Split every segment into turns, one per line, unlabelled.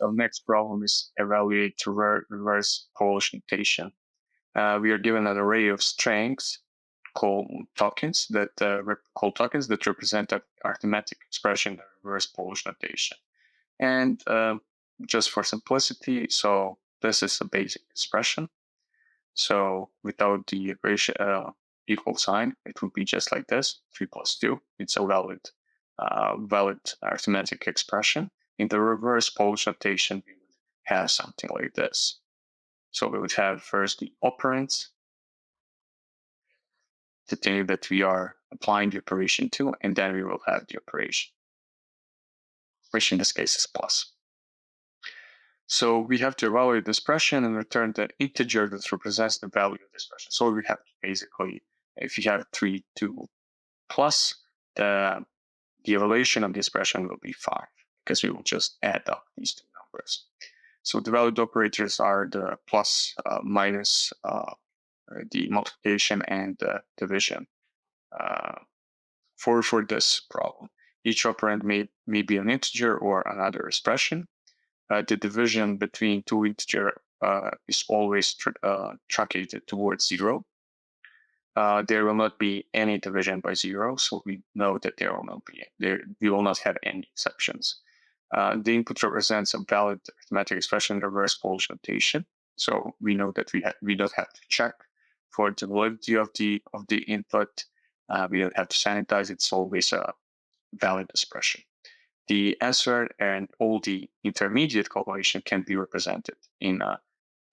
So next problem is evaluate reverse Polish notation. We are given an array of strings called tokens that represent an arithmetic expression in reverse Polish notation. And just for simplicity, so this is a basic expression. So without the ratio equal sign, it would be just like this: 3 plus 2. It's a valid arithmetic expression. In the reverse Polish notation, we would have something like this. So we would have first the operands, the thing that we are applying the operation to, and then we will have the operation, which in this case is plus. So we have to evaluate the expression and return the integer that represents the value of the expression. So we have to basically, if you have 3, 2 plus, the evaluation of the expression will be 5, because we will just add up these two numbers. So the valued operators are the plus, minus, the multiplication, and the division for this problem. Each operand may be an integer or another expression. The division between two integers is always truncated towards 0. There will not be any division by 0, so we know that we will not have any exceptions. The input represents a valid arithmetic expression in reverse Polish notation, so we know that we don't have to check for the validity of the input. We don't have to sanitize; it's always a valid expression. The answer and all the intermediate calculation can be represented in a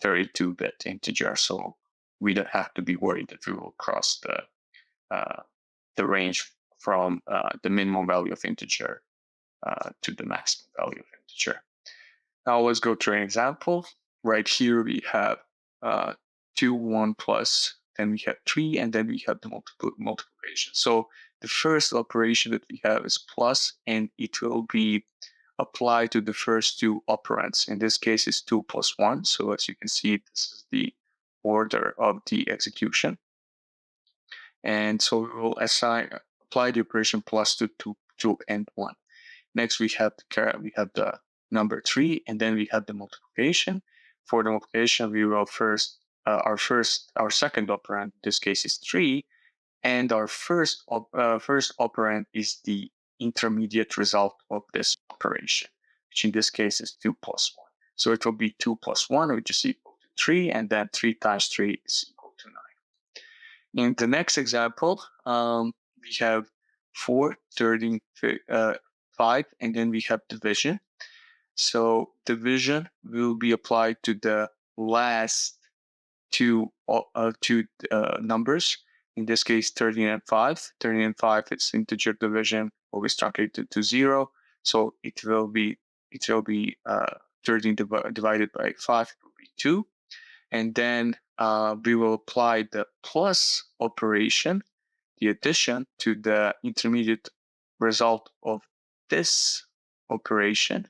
32-bit integer, so we don't have to be worried that we will cross the range from the minimum value of integer to the maximum value of integer. Now let's go to an example. Right here we have 2, 1 plus, then we have 3, and then we have the multiplication. So the first operation that we have is plus, and it will be applied to the first two operands. In this case, it's 2 plus 1. So as you can see, this is the order of the execution. And so we will apply the operation plus to 2 and 1. Next, we have the number 3, and then we have the multiplication. For the multiplication, we will our second operand, in this case, is 3, and our first operand is the intermediate result of this operation, which in this case is 2 plus 1. So it will be 2 plus 1, which is equal to 3, and then 3 times 3 is equal to 9. In the next example, we have 4, 13, 5, and then we have division. So division will be applied to the last two numbers. In this case, 13 and 5. 13 and 5 is integer division, always truncated to 0. So it will be 13 divided by 5, it will be 2. And then we will apply the plus operation, the addition, to the intermediate result of this operation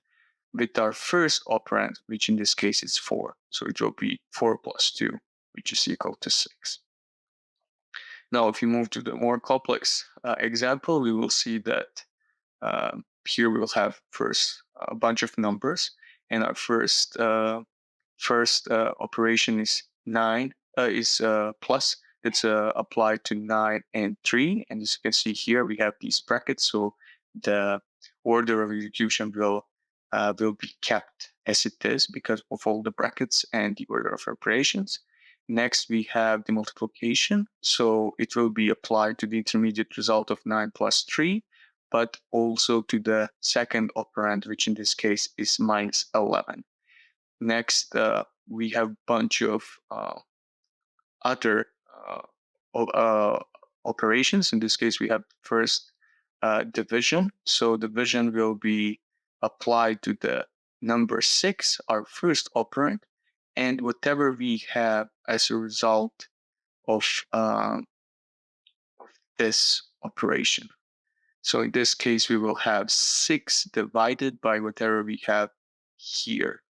with our first operand, which in this case is 4. So it will be 4 plus 2, which is equal to 6. Now, if we move to the more complex example, we will see that here we will have first a bunch of numbers, and our first operation is 9 is plus. It's applied to 9 and 3, and as you can see here, we have these brackets, so the order of execution will be kept as it is because of all the brackets and the order of operations. Next, we have the multiplication, so it will be applied to the intermediate result of 9 plus 3, but also to the second operand, which in this case is minus 11. Next, we have a bunch of other operations. In this case, we have first division. So division will be applied to the number 6, our first operand, and whatever we have as a result of this operation. So in this case, we will have 6 divided by whatever we have here.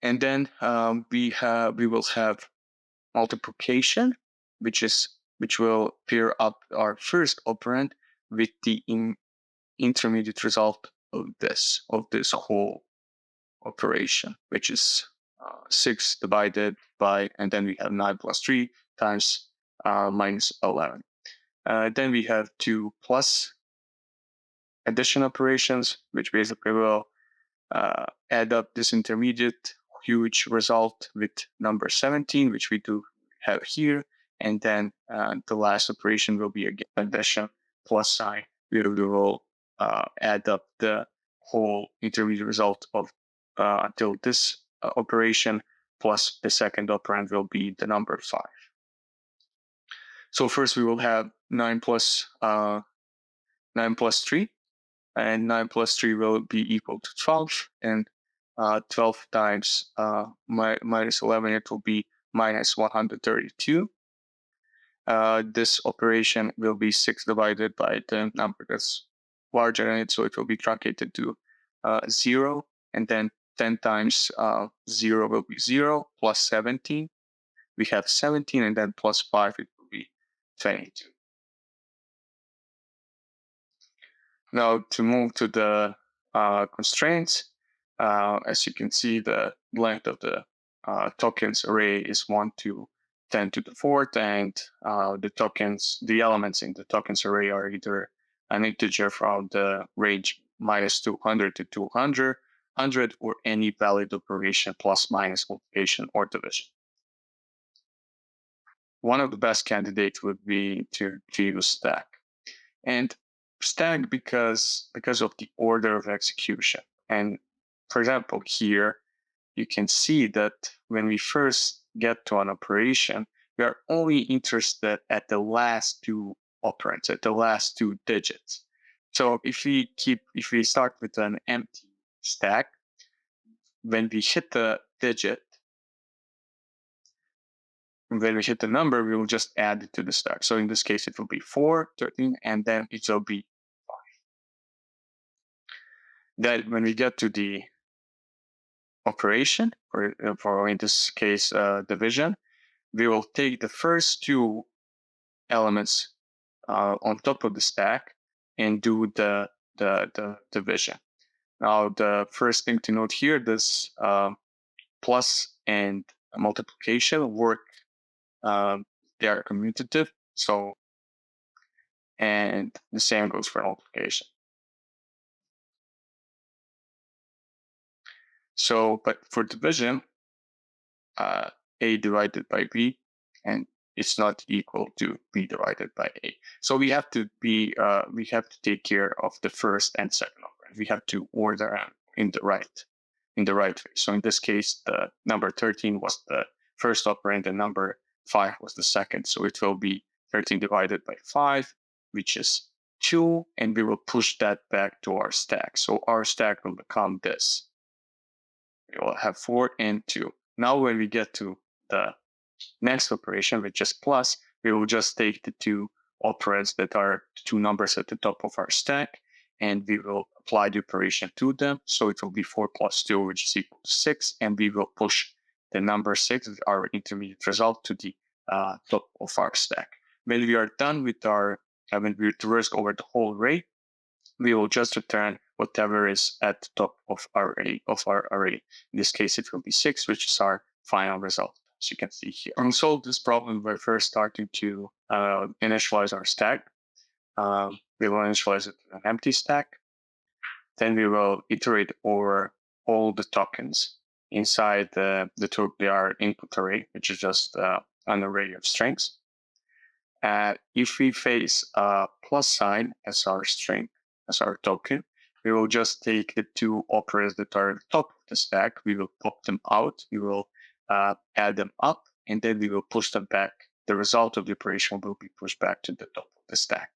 And then we will have multiplication, which will pair up our first operand with the intermediate result of this whole operation, which is 6 divided by, and then we have 9 plus 3 times minus 11. Then we have 2 plus addition operations, which basically will add up this intermediate huge result with number 17, which we do have here. And then the last operation will be again addition plus sign. We will add up the whole intermediate result of until this operation plus the second operand will be the number 5. So first we will have 9 plus 3, and 9 plus 3 will be equal to 12, and 12 times minus 11, it will be minus 132. This operation will be 6 divided by the number that's larger than it, so it will be truncated to 0, and then 10 times 0 will be 0, plus 17. We have 17, and then plus 5, it will be 22. Now to move to the constraints, as you can see, the length of the tokens array is 1 to 10 to the 4th, and the elements in the tokens array are either an integer from the range minus 200 to 200, or any valid operation plus minus multiplication or division. One of the best candidates would be to use stack. And stack because of the order of execution. And for example, here you can see that when we first get to an operation, we are only interested at the last 2 operands, at the last 2 digits. So if we start with an empty stack, when we hit the digit, when we hit the number, we will just add it to the stack. So in this case, it will be 4, 13, and then it will be 5. Then when we get to the operation, for in this case, division, we will take the first 2 elements on top of the stack and do the division. Now, the first thing to note here, this plus and multiplication work. They are commutative, so, and the same goes for multiplication. So, but for division, A divided by B, and it's not equal to B divided by A. So we have to take care of the first and second operand. We have to order them in the right way. So in this case, the number 13 was the first operand, and number 5 was the second. So it will be 13 divided by 5, which is 2, and we will push that back to our stack. So our stack will become this. We will have 4 and 2. Now when we get to the next operation, which is plus, we will just take the 2 operands that are 2 numbers at the top of our stack, and we will apply the operation to them. So it will be 4 plus 2, which is equal to 6, and we will push the number 6, our intermediate result, to the top of our stack. When we are done with when we traverse over the whole array, we will just return whatever is at the top of our array. In this case, it will be 6, which is our final result, as you can see here. To solve this problem, we're first starting to initialize our stack. We will initialize it to an empty stack. Then we will iterate over all the tokens inside the our input array, which is just an array of strings. If we face a plus sign as our string, as our token, we will just take the 2 operands that are at the top of the stack, we will pop them out, we will add them up, and then we will push them back. The result of the operation will be pushed back to the top of the stack.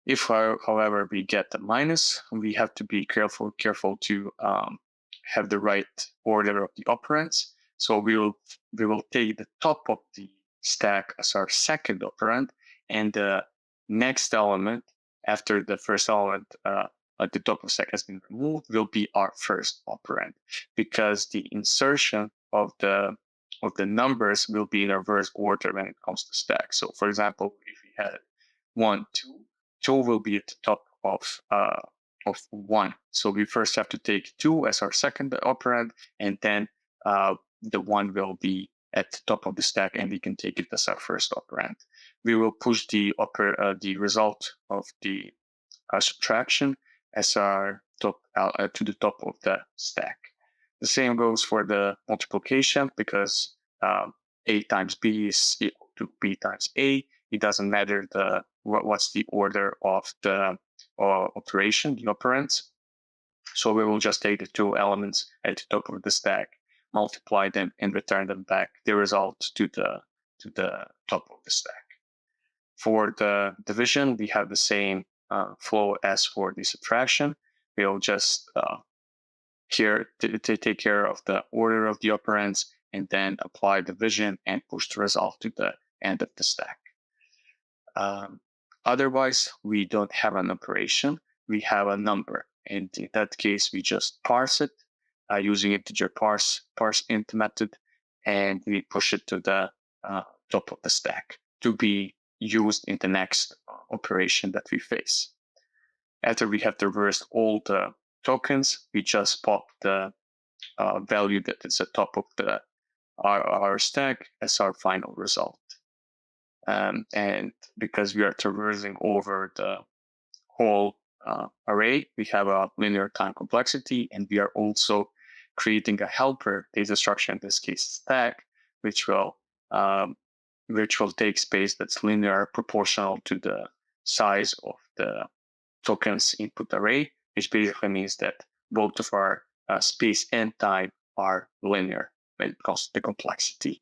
If, however, we get a minus, we have to be careful to have the right order of the operands. So we will take the top of the stack as our second operand, and the next element after the first element at the top of the stack has been removed will be our first operand, because the insertion of the numbers will be in reverse order when it comes to stack. So for example, if we had 1, 2, 2 will be at the top of of 1. So we first have to take 2 as our second operand, and then the 1 will be at the top of the stack, and we can take it as our first operand. We will push the result of the subtraction as our top to the top of the stack. The same goes for the multiplication, because a times b is equal to b times a. It doesn't matter what's the order of the operation, the operands. So we will just take the two elements at the top of the stack, multiply them, and return them back, the result, to the top of the stack. For the division, we have the same flow as for the subtraction. We'll just here to take care of the order of the operands, and then apply division and push the result to the end of the stack. Otherwise, we don't have an operation. We have a number, and in that case, we just parse it using integer parse int method, and we push it to the top of the stack to be used in the next operation that we face. After we have traversed all the tokens, we just pop the value that is at top of our stack as our final result. And because we are traversing over the whole array, we have a linear time complexity, and we are also creating a helper data structure, in this case stack, which will take space that's linear proportional to the size of the tokens input array, which basically means that both of our space and time are linear when it comes to the complexity.